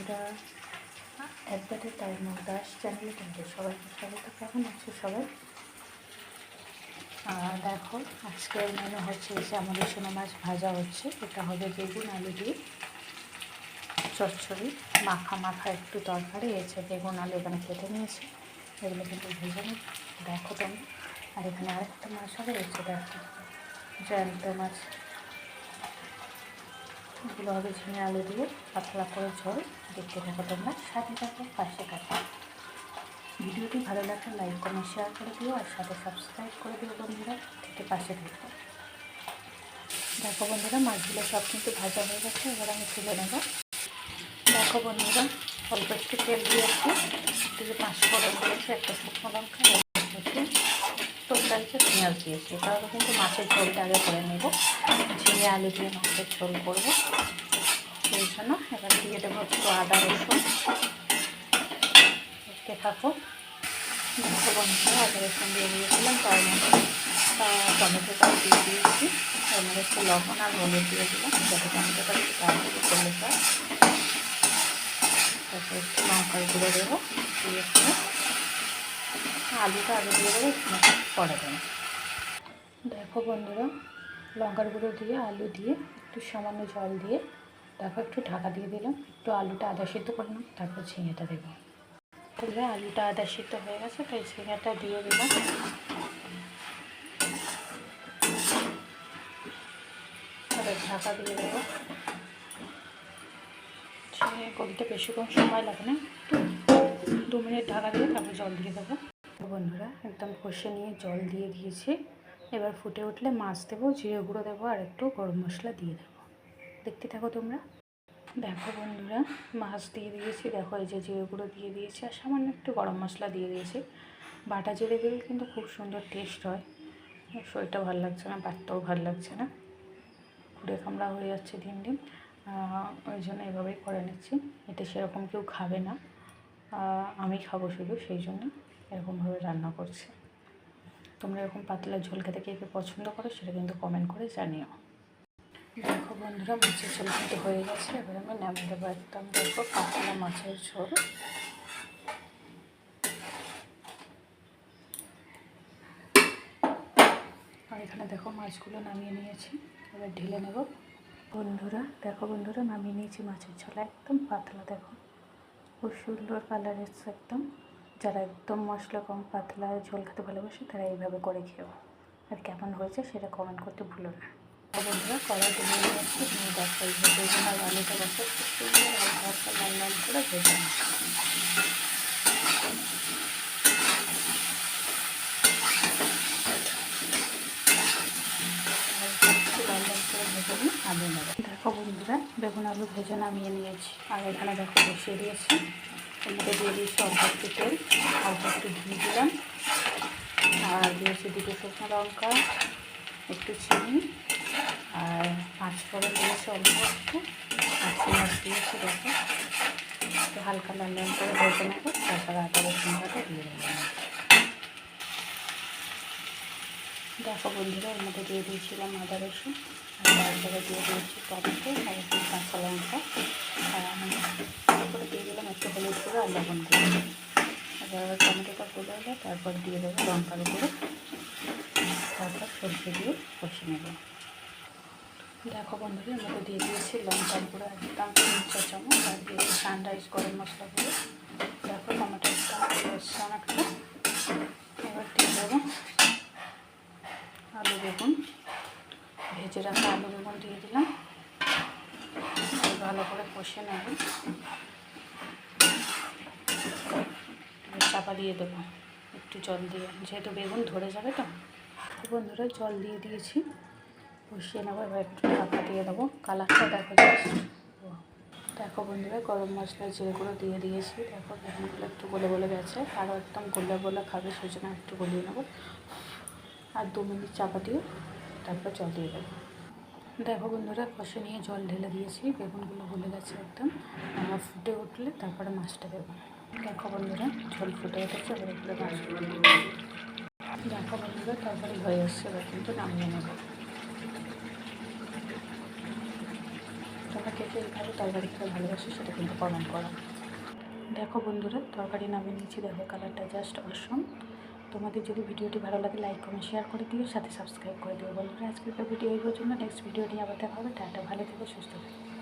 বন্ধুরা, একবারে তাইমুর দাস চ্যানেলে কিন্তু সবাইকে স্বাগত। কেমন আছো সবাই? দেখো, আজকের মেনু হচ্ছে যে আমাদের সোনা মাছ ভাজা হচ্ছে। এটা হবে বেগুন আলু দিয়ে চচ্চড়ি, মাখা মাখা একটু তরকারি এসে বেগুন আলু এখানে কেটে নিয়েছে, এগুলো কিন্তু ভেজে নিই। দেখো তোমরা, আর এখানে আরেকটা মাছ হবে এসে দেখো জ্যান্ত মাছ, এগুলো হবে ঝিঙে আলু দিয়ে পাতলা করে ঝোল। দেখতে থাকো তোমরা, সাথে থাকো, পাশে থাকো। ভিডিওটি ভালো লাগলে লাইক কমেন্ট শেয়ার করে দিও, আর সাথে সাবস্ক্রাইব করে দিও বন্ধুরা, থেকে পাশে থাকো। দেখো বন্ধুরা, মাছগুলো সব কিন্তু ভাজা হয়ে গেছে, এবার আমি তুলে নেব। দেখো বন্ধুরা, অল্প একটু তেল দিয়েছি, দিয়ে 5 ফোড়ন দিয়েছি, একটা শুকনো লঙ্কা দিয়েছি, তরকারিতে পেঁয়াজ দিয়েছি। তাহলে কিন্তু মাছের ঝোলটা আগে করে নেব, ঝিঙে আলু দিয়ে মাছের ঝোল করবো, সেই জন্য এবার দিয়ে দেবো একটু আদা রসুন। দেখতে থাকো। দেখো বন্ধুরা, আদা রসুন দিয়ে দিয়েছিলাম, তার মধ্যে টমেটোটা দিয়ে দিয়েছি, তার মধ্যে একটু লবণ আর হলুদ দিয়ে দিলাম যাতে টমেটোটা একটু তাড়াতাড়ি চলে যায়। তারপর একটু লঙ্কার গুঁড়ো দেবো, দিয়ে আলুটা আগে দিয়ে দেবো, পরে দেবো। দেখো বন্ধুরা, লঙ্কার গুঁড়ো দিয়ে আলু দিয়ে একটু সামান্য জল দিয়ে তারপর একটু ঢাকা দিয়ে দিলাম, একটু আলুটা আদা সিদ্ধ করে নিলাম, তারপর ঝিঙেটা দেবো। আলুটা আদা সিদ্ধ হয়ে গেছে, তাই ঝিঙেটা দিয়ে দিলাম। তারপর ঢাকা দিয়ে দেবো। ঝিঙে গলতে বেশিক্ষণ সময় লাগে না, 2 মিনিট ঢাকা দিয়ে তারপর জল দিয়ে দেবো। বন্ধুরা, একদম কষে নিয়ে জল দিয়ে দিয়েছি। এবার ফুটে উঠলে মাছ দেবো, জিরে গুঁড়ো দেবো, আর একটু গরম মশলা দিয়ে দেবো। দেখতে থাকো তোমরা। দেখো বন্ধুরা, মাছ দিয়ে দিয়েছি। দেখো, এই যে জিরে গুঁড়ো দিয়ে দিয়েছি, আর সামান্য একটু গরম মশলা দিয়ে দিয়েছি। বাটা জিরে দিলে কিন্তু খুব সুন্দর টেস্ট হয়। শরীরটা ভালো লাগছে না, বাটতেও ভালো লাগছে না, ঘুরে কামড়া হয়ে যাচ্ছে দিন দিন, ওই জন্য এভাবেই করে নিচ্ছি। এটা সেরকম কেউ খাবে না, আমি খাবো শুধু, সেই জন্য এরকমভাবে রান্না করছি। তোমরা এরকম পাতলা ঝোল খেতে কে কে পছন্দ করো সেটা কিন্তু কমেন্ট করে জানিও। দেখো বন্ধুরা, মাছের ঝোল কিন্তু হয়ে গেছে, এবার আমি নামিয়ে দেবো। একদম দেখো পাতলা মাছের ঝোল। আর এখানে দেখো মাছগুলো নামিয়ে নিয়েছি, এবার ঢেলে নেব। বন্ধুরা দেখো, বন্ধুরা নামিয়ে নিয়েছি মাছের ঝোল, একদম পাতলা। দেখো খুব সুন্দর কালার এসছে একদম। যারা একদম মশলা কম পাতলা ঝোল খেতে ভালোবাসে তারা এইভাবে করে খেও। আর কেমন হয়েছে সেটা কমেন্ট করতে ভুলো না। বন্ধুরা, কড়াইতে নিয়ে যাচ্ছি, নিয়ে দেখো বেগুন আর আলুটা বসে খুব সুন্দর হালকা লাল লাল করে ভেজে নিচ্ছি। লাল লাল করে ভেজে নিয়ে আলু নেবো। দেখো বন্ধুরা, বেগুন আলু ভেজে নামিয়ে নিয়েছি, আর এখানে দেখো বসিয়ে দিয়েছি। এর মধ্যে দিয়ে দিয়েছি অল্প একটু তেল, অল্প একটু ঘি দিলাম, আর দিয়েছি 2 শুকনো লঙ্কা, একটু চিনি, আর 5 ফোড়ন দিয়েছি অল্প একটু, আর পেঁয়াজ দিয়েছি। দেখো একটু হালকা লাল লাল করে ভেজে নেবো, তারপরে আদা রসুন বাটা দিয়ে দেবো। দেখো বন্ধুরা, এর মধ্যে দিয়ে দিয়েছিলাম আদা রসুন, আর তারপরে দিয়ে দিয়েছি টমেটো আর একটু কাঁচা লঙ্কা, আর আমি তারপরে দিয়ে দিলাম একটু হলুদ গুঁড়ো আর লবণ গুঁড়ো। এবার টমেটোটা গলে এলে তারপর দিয়ে দেবো লঙ্কার গুঁড়ো, তারপর সর্ষে দিয়ে কষে নেব। দেখো বন্ধুরা, এর মধ্যে দিয়ে দিয়েছি লঙ্কার গুঁড়ো একদম 3 চা চামচ, আর দিয়েছি সানরাইজ গরম মশলা গুঁড়ো। দেখো টমেটো একদম এসছে অনেকটা। এবার দিয়ে দেবো আলু বেগুন, ভেজে রাখা আলু বেগুন দিয়ে দিলাম, ভালো করে কষে নেব। চাপা দিয়ে দেবো একটু জল দিয়ে, যেহেতু বেগুন ধরে যাবে তো। বন্ধুরা, জল দিয়ে দিয়েছি, কষিয়ে নেবো। এবার একটু ঢাকা দিয়ে দেবো, কালারটা দেখো জাস্ট। দেখো বন্ধুরা, গরম মশলা জিরে গুঁড়ো দিয়ে দিয়েছি। দেখো বেগুনগুলো একটু গলে গলে গেছে, আরও একদম গোলা গোলা খাবে সেই জন্য একটু গলিয়ে নেবো, আর 2 মিনিট চাপা দিয়ে তারপর জল দিয়ে দেবো। দেখো বন্ধুরা, কষে নিয়ে জল ঢেলে দিয়েছি, বেগুনগুলো গলে গেছে একদম। ফুটে উঠলে তারপরে মাছটা দেবো। দেখো বন্ধুরা, ঝোল ফুটে উঠেছে, এবার একটু মাছগুলো দিয়ে দেবো। দেখো বন্ধুরা, তরকারি হয়ে এসছে, এবার কিন্তু নামিয়ে নেব। তোমরা কে কে এইভাবে তরকারি খেতে ভালোবাসে সেটা কিন্তু কমেন্ট করো। দেখো বন্ধুরা, তরকারি নামিয়ে নিয়েছি, দেখো কালারটা জাস্ট অসম। তোমাদের যদি ভিডিওটি ভালো লাগে লাইক কমেন্ট শেয়ার করে দিও, সাথে সাবস্ক্রাইব করে দিও। বন্ধুরা, আজকের ভিডিও এই পর্যন্ত। নেক্সট ভিডিও নিয়ে আবার দেখা হবে। টাটা, ভালো থেকো, সুস্থ থেকো।